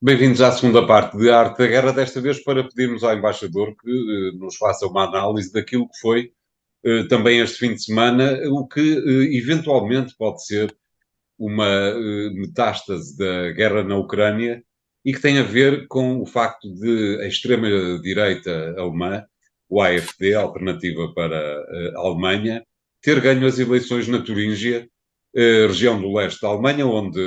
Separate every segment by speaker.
Speaker 1: Bem-vindos à segunda parte de Arte da Guerra, desta vez para pedirmos ao embaixador que nos faça uma análise daquilo que foi também este fim de semana, o que eventualmente pode ser uma metástase da guerra na Ucrânia e que tem a ver com o facto de a extrema-direita alemã, o AfD, a Alternativa para a Alemanha, ter ganho as eleições na Turíngia, região do leste da Alemanha, onde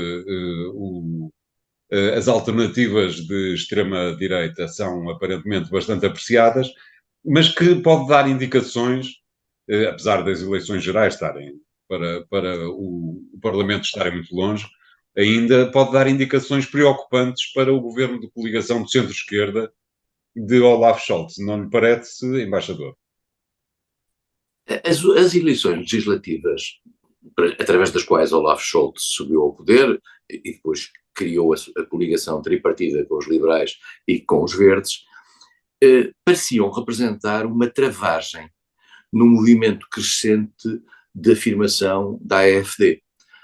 Speaker 1: as alternativas de extrema-direita são aparentemente bastante apreciadas, mas que pode dar indicações, apesar das eleições gerais estarem para o Parlamento estarem muito longe, ainda pode dar indicações preocupantes para o governo de coligação de centro-esquerda de Olaf Scholz. Não lhe parece, embaixador?
Speaker 2: As eleições legislativas, através das quais Olaf Scholz subiu ao poder e depois criou a coligação tripartida com os liberais e com os verdes, pareciam representar uma travagem no movimento crescente de afirmação da AfD.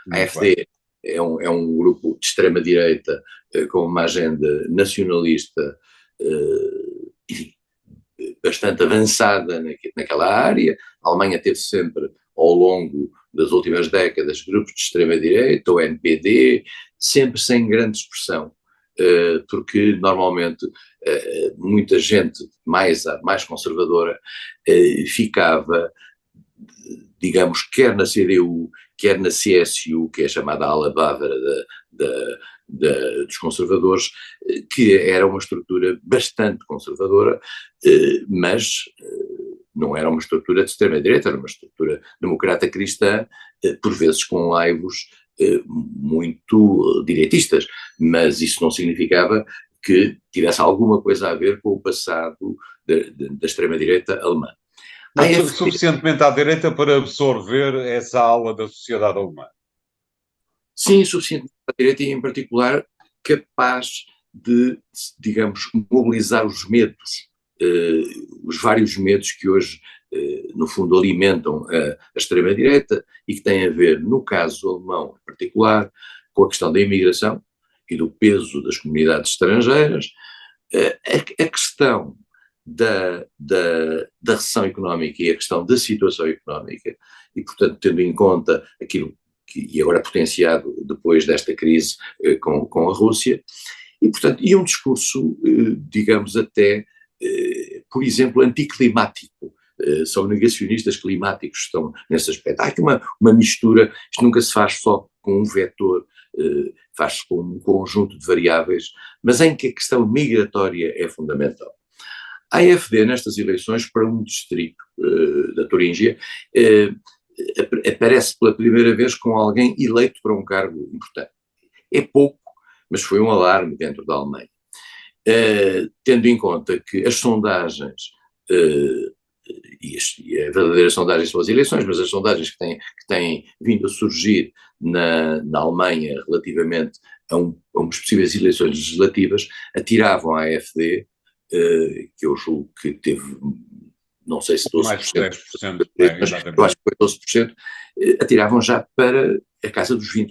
Speaker 2: A
Speaker 1: Muito bem.
Speaker 2: AfD é um grupo de extrema-direita com uma agenda nacionalista, enfim, bastante avançada naquela área. A Alemanha teve sempre, ao longo das últimas décadas, grupos de extrema-direita, o NPD, sempre sem grande expressão, porque normalmente muita gente mais conservadora ficava, digamos, quer na CDU, quer na CSU, que é a chamada ala bávara dos conservadores, que era uma estrutura bastante conservadora, mas não era uma estrutura de extrema-direita, era uma estrutura democrata-cristã, por vezes com laivos muito direitistas, mas isso não significava que tivesse alguma coisa a ver com o passado da extrema-direita alemã.
Speaker 1: Mas suficientemente à direita para absorver essa ala da sociedade alemã.
Speaker 2: Sim, suficientemente à direita e, em particular, capaz de, digamos, mobilizar os medos, os vários medos que hoje, no fundo, alimentam a extrema-direita e que têm a ver, no caso alemão em particular, com a questão da imigração e do peso das comunidades estrangeiras, a questão da recessão económica e a questão da situação económica, e, portanto, tendo em conta aquilo e agora potenciado depois desta crise com a Rússia, e, portanto, um discurso, digamos, até, por exemplo, anticlimático. São negacionistas climáticos que estão nesse aspecto. Há aqui uma mistura, isto nunca se faz só com um vetor, faz-se com um conjunto de variáveis, mas em que a questão migratória é fundamental. A AfD, nestas eleições, para um distrito da Turíngia, aparece pela primeira vez com alguém eleito para um cargo importante. É pouco, mas foi um alarme dentro da Alemanha. Tendo em conta que as sondagens, e as verdadeiras sondagens são as eleições, mas as sondagens que têm vindo a surgir na Alemanha relativamente a umas possíveis eleições legislativas, atiravam à AfD, que eu julgo que teve, não sei se 12%,
Speaker 1: mais de 10%,
Speaker 2: mas eu acho que foi 12%, atiravam já para a casa dos 20%.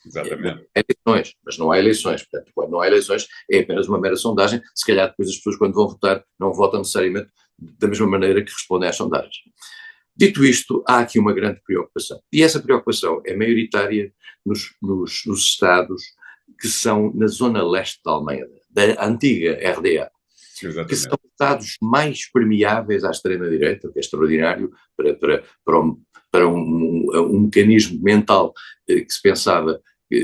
Speaker 1: Exatamente.
Speaker 2: É eleições, mas não há eleições. Portanto, quando não há eleições, é apenas uma mera sondagem. Se calhar depois as pessoas, quando vão votar, não votam necessariamente da mesma maneira que respondem às sondagens. Dito isto, há aqui uma grande preocupação. E essa preocupação é maioritária nos estados que são na zona leste da Alemanha, da antiga RDA.
Speaker 1: Exatamente.
Speaker 2: Que são estados mais permeáveis à extrema-direita, o que é extraordinário para um mecanismo mental que se pensava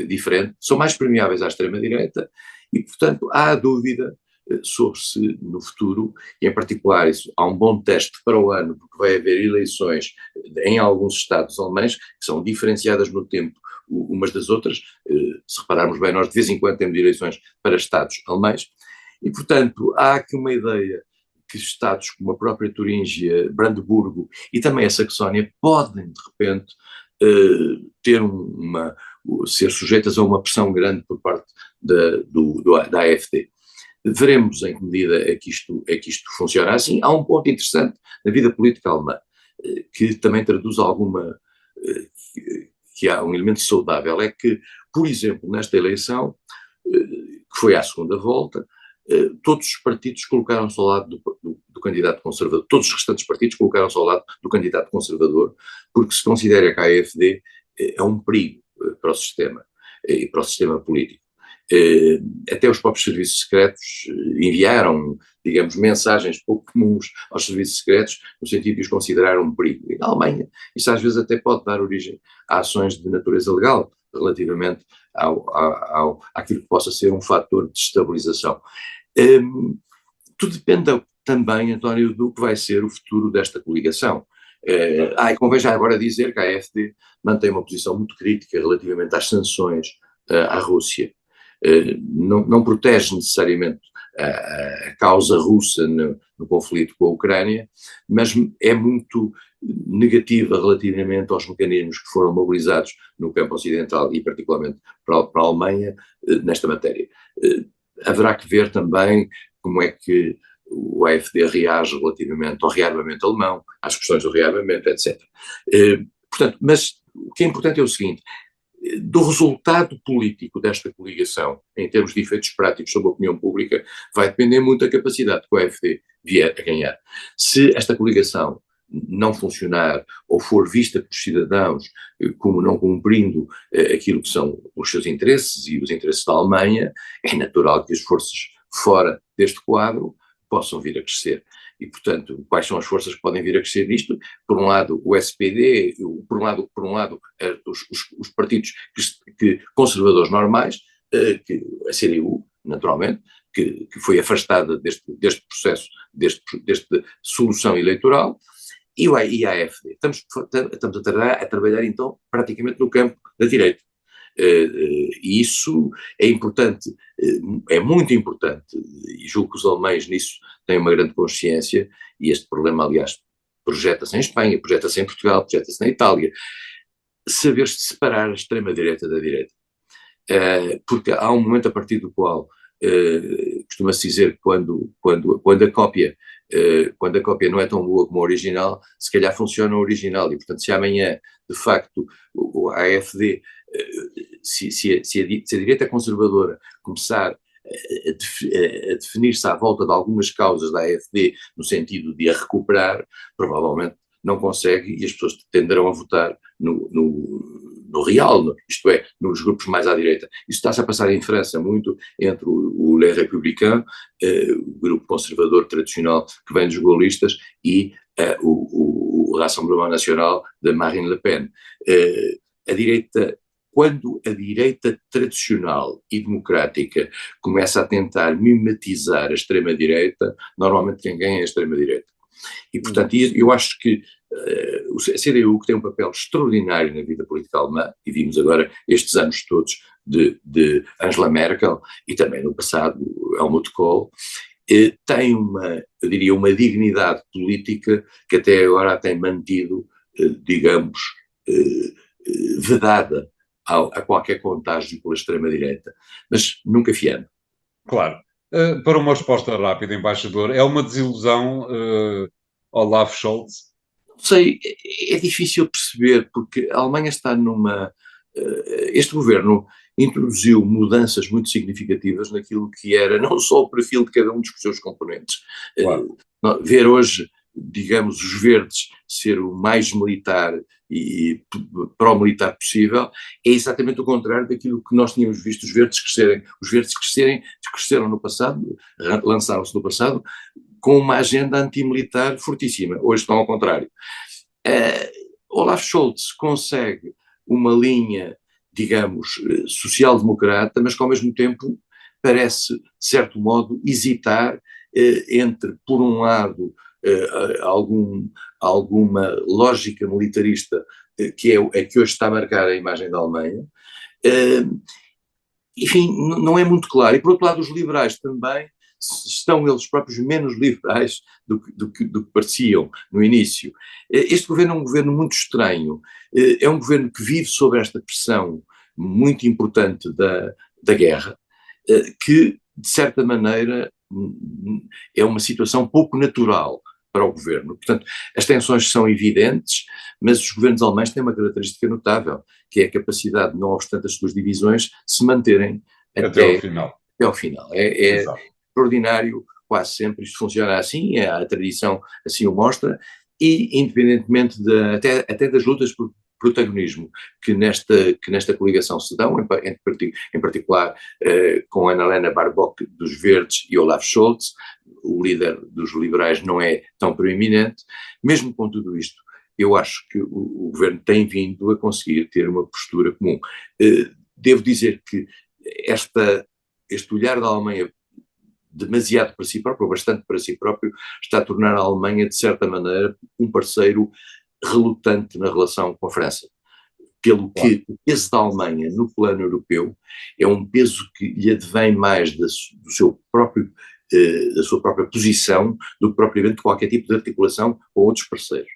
Speaker 2: diferente, são mais permeáveis à extrema-direita e, portanto, há a dúvida sobre se no futuro, e em particular isso, há um bom teste para o ano, porque vai haver eleições em alguns estados alemães que são diferenciadas no tempo umas das outras, se repararmos bem, nós de vez em quando temos eleições para estados alemães, e, portanto, há aqui uma ideia que estados como a própria Turíngia, Brandemburgo e também a Saxónia podem, de repente, ser sujeitas a uma pressão grande por parte da AfD. Veremos em que medida é que isto funciona assim. Há um ponto interessante na vida política alemã, que também traduz que há um elemento saudável, é que, por exemplo, nesta eleição, que foi à segunda volta, todos os partidos colocaram-se ao lado do candidato conservador, todos os restantes partidos colocaram-se ao lado do candidato conservador, porque se considera que a AfD é um perigo para o sistema e para o sistema político. Até os próprios serviços secretos enviaram, digamos, mensagens pouco comuns aos serviços secretos, no sentido de os considerar um perigo. E na Alemanha, isso às vezes até pode dar origem a ações de natureza legal, relativamente àquilo que possa ser um fator de estabilização. Tudo depende também, António, do que vai ser o futuro desta coligação. E convém já agora dizer que a AfD mantém uma posição muito crítica relativamente às sanções à Rússia. Não protege necessariamente a causa russa no conflito com a Ucrânia, mas é muito negativa relativamente aos mecanismos que foram mobilizados no campo ocidental e particularmente para a Alemanha nesta matéria. Haverá que ver também como é que o AfD reage relativamente ao rearmamento alemão, às questões do rearmamento, etc. Portanto, mas o que é importante é o seguinte: do resultado político desta coligação, em termos de efeitos práticos sobre a opinião pública, vai depender muito da capacidade que o AfD vier a ganhar. Se esta coligação não funcionar ou for vista pelos cidadãos como não cumprindo aquilo que são os seus interesses e os interesses da Alemanha, é natural que as forças fora deste quadro possam vir a crescer. E, portanto, quais são as forças que podem vir a crescer nisto? Por um lado, o SPD, por um lado os partidos conservadores normais, a CDU, naturalmente, que foi afastada deste processo, desta solução eleitoral, e a AfD. Estamos a trabalhar, então, praticamente no campo da direita. E isso é importante, é muito importante, e julgo que os alemães nisso têm uma grande consciência, e este problema, aliás, projeta-se em Espanha, projeta-se em Portugal, projeta-se na Itália, saber-se separar a extrema-direita da direita. Porque há um momento a partir do qual costuma-se dizer que quando a cópia não é tão boa como a original, se calhar funciona o original, e portanto se amanhã, de facto, a AfD, se a direita conservadora começar a definir-se à volta de algumas causas da AfD, no sentido de a recuperar, provavelmente não consegue, e as pessoas tenderão a votar no real, isto é, nos grupos mais à direita. Isso está-se a passar em França muito, entre o Les Républicains, o grupo conservador tradicional que vem dos gaullistas, e o Rassemblement National de Marine Le Pen. Quando a direita tradicional e democrática começa a tentar mimetizar a extrema-direita, normalmente quem ganha é a extrema-direita. E, portanto, eu acho que a CDU, que tem um papel extraordinário na vida política alemã, e vimos agora estes anos todos de Angela Merkel, e também no passado Helmut Kohl, tem eu diria, uma dignidade política que até agora a tem mantido, digamos, vedada a qualquer contágio pela extrema-direita, mas nunca fiando.
Speaker 1: Claro. Para uma resposta rápida, embaixador, é uma desilusão Olaf Scholz?
Speaker 2: Sei, é difícil perceber, porque a Alemanha está este governo introduziu mudanças muito significativas naquilo que era não só o perfil de cada um dos seus componentes.
Speaker 1: Claro.
Speaker 2: Ver hoje, digamos, os verdes ser o mais militar e pró-militar possível, é exatamente o contrário daquilo que nós tínhamos visto os verdes crescerem. Os verdes cresceram no passado, lançaram-se no passado, com uma agenda antimilitar fortíssima. Hoje estão ao contrário. Olaf Scholz consegue uma linha, digamos, social-democrata, mas que ao mesmo tempo parece, de certo modo, hesitar entre, por um lado, alguma lógica militarista que hoje está a marcar a imagem da Alemanha. Enfim, não é muito claro. E, por outro lado, os liberais também estão eles próprios menos liberais do que pareciam no início. Este governo é um governo muito estranho, é um governo que vive sob esta pressão muito importante da guerra, que, de certa maneira, é uma situação pouco natural para o governo. Portanto, as tensões são evidentes, mas os governos alemães têm uma característica notável, que é a capacidade, não obstante as suas divisões, se manterem
Speaker 1: até ao final.
Speaker 2: até ao final. É
Speaker 1: Exato.
Speaker 2: extraordinário, quase sempre isto funciona assim, a tradição assim o mostra, e independentemente até das lutas por protagonismo que nesta coligação se dão, em particular com Ana Helena Barbock dos Verdes e Olaf Scholz, o líder dos liberais não é tão proeminente, mesmo com tudo isto, eu acho que o governo tem vindo a conseguir ter uma postura comum. Devo dizer que este olhar da Alemanha demasiado para si próprio, ou bastante para si próprio, está a tornar a Alemanha, de certa maneira, um parceiro relutante na relação com a França. Pelo que o peso da Alemanha no plano europeu é um peso que lhe advém mais da sua própria posição do que propriamente qualquer tipo de articulação com outros parceiros.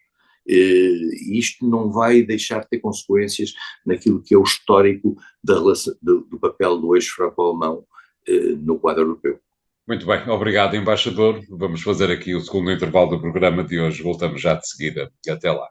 Speaker 2: E isto não vai deixar de ter consequências naquilo que é o histórico do papel do eixo franco-alemão no quadro europeu.
Speaker 1: Muito bem, obrigado, embaixador. Vamos fazer aqui o segundo intervalo do programa de hoje. Voltamos já de seguida. Até lá.